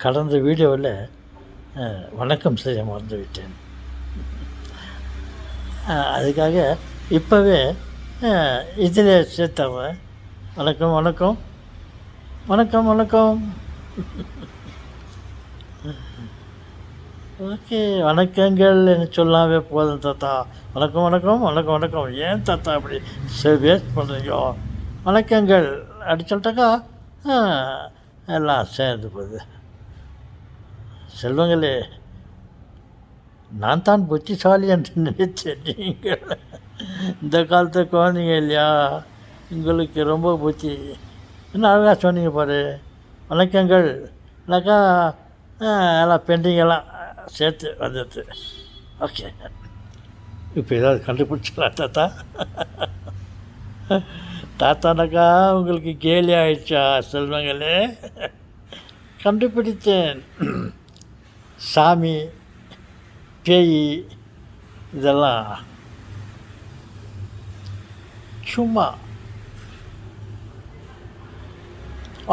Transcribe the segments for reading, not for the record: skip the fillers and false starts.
கடந்த வீடியோவில் வணக்கம் செய்ய மறந்து விட்டேன். அதுக்காக இப்போவே இதில் சேர்த்தவன் வணக்கம் வணக்கம் வணக்கம் வணக்கம். ஓகே, வணக்கங்கள் என்ன சொல்லாமே போதும் தாத்தா. வணக்கம் வணக்கம் வணக்கம் வணக்கம். ஏன் தாத்தா அப்படி வேஸ்ட் பண்ணுறீங்க? வணக்கங்கள் அப்படி சொல்லிட்டாக்கா எல்லாம் சேர்ந்து போகுது. செல்வங்களே, நான் தான் புத்திசாலி என்று நினைத்தேன். நீங்கள் இந்த காலத்து குழந்தைங்க இல்லையா, உங்களுக்கு ரொம்ப புத்தி. என்ன அழகாக சொன்னீங்க பாரு. வணக்கங்கள் இல்லைக்கா எல்லாம் பெண்டிங்கெல்லாம் சேர்த்து வந்துடுது. ஓகே, இப்போ ஏதாவது கண்டுபிடிச்சிடலாம் தாத்தா. தாத்தானாக்கா உங்களுக்கு கேலி ஆயிடுச்சா? செல்வங்களே, கண்டுபிடித்தேன். சாமி, பேய் இதெல்லாம் சும்மா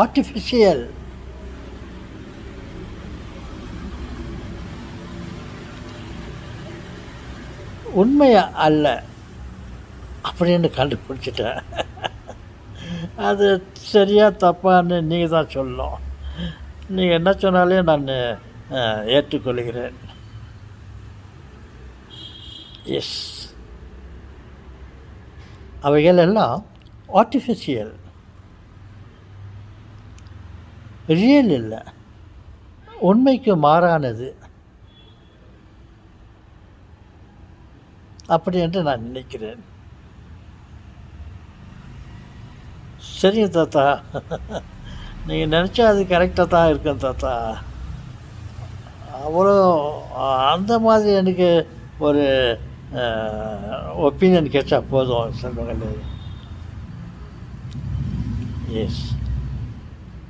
ஆர்டிஃபிஷியல். உண்மையா அல்ல அப்படின்னு கண்டுபிடிச்சிட்டேன். அது சரியா தப்பான்னு நீங்கள் தான் சொல்லணும். நீங்கள் என்ன சொன்னாலே நான் ஏற்றுக்கொள்கிறேன். எஸ், அவைகள் எல்லாம் ஆர்டிஃபிஷியல், ரியல் இல்லை, உண்மைக்கு மாறானது அப்படி என்று நான் நினைக்கிறேன். சரிங்க தாத்தா, நீங்கள் நினச்சா அது கரெக்டாக தான் இருக்கும் தாத்தா. அவ்வளோ அந்த மாதிரி எனக்கு ஒரு ஒப்பீனியன் கேட்டா போதும் செல்வங்களே. எஸ்,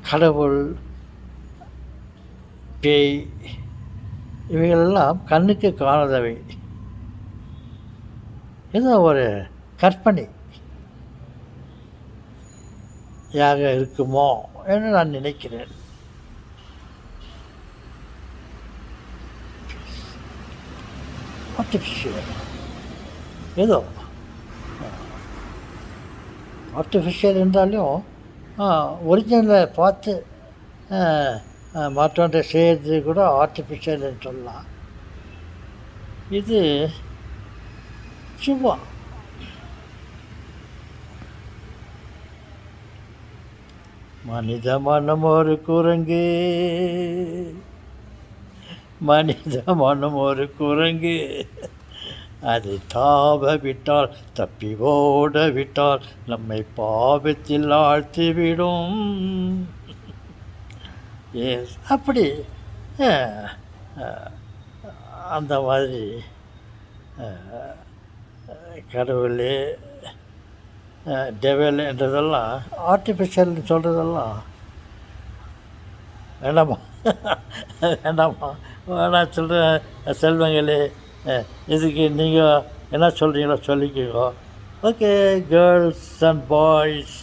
கடவுள், பேய் இவைகளெல்லாம் கண்ணுக்கு காணாதவை, ஏதோ ஒரு கற்பனை யாக இருக்குமோ என்று நான் நினைக்கிறேன். ஆர்டிஃபிஷியல், ஏதோ ஆர்டிஃபிஷியல் என்றாலும் ஒரிஜினலை பார்த்து மற்றொன்றை செய்கிறது கூட ஆர்டிஃபிஷியல்னு சொல்லலாம். இது சும்மா மனித மனம் ஒரு குரங்கு, மனித மனம் ஒரு குரங்கு, அதை தாவ விட்டால் தப்பி ஓட விட்டால் நம்மை பாவத்தில் ஆழ்த்திவிடும். எஸ், அப்படி அந்த மாதிரி கடவுளே, டெவல் என்றதெல்லாம் ஆர்டிஃபிஷியல்னு சொல்கிறதெல்லாம் வேண்டாமா வேண்டாமா வேணாம் சொல்கிறேன். செல்வங்களே, இதுக்கு நீங்கள் என்ன சொல்கிறீங்களோ சொல்லிக்கோ. Okay, girls and boys,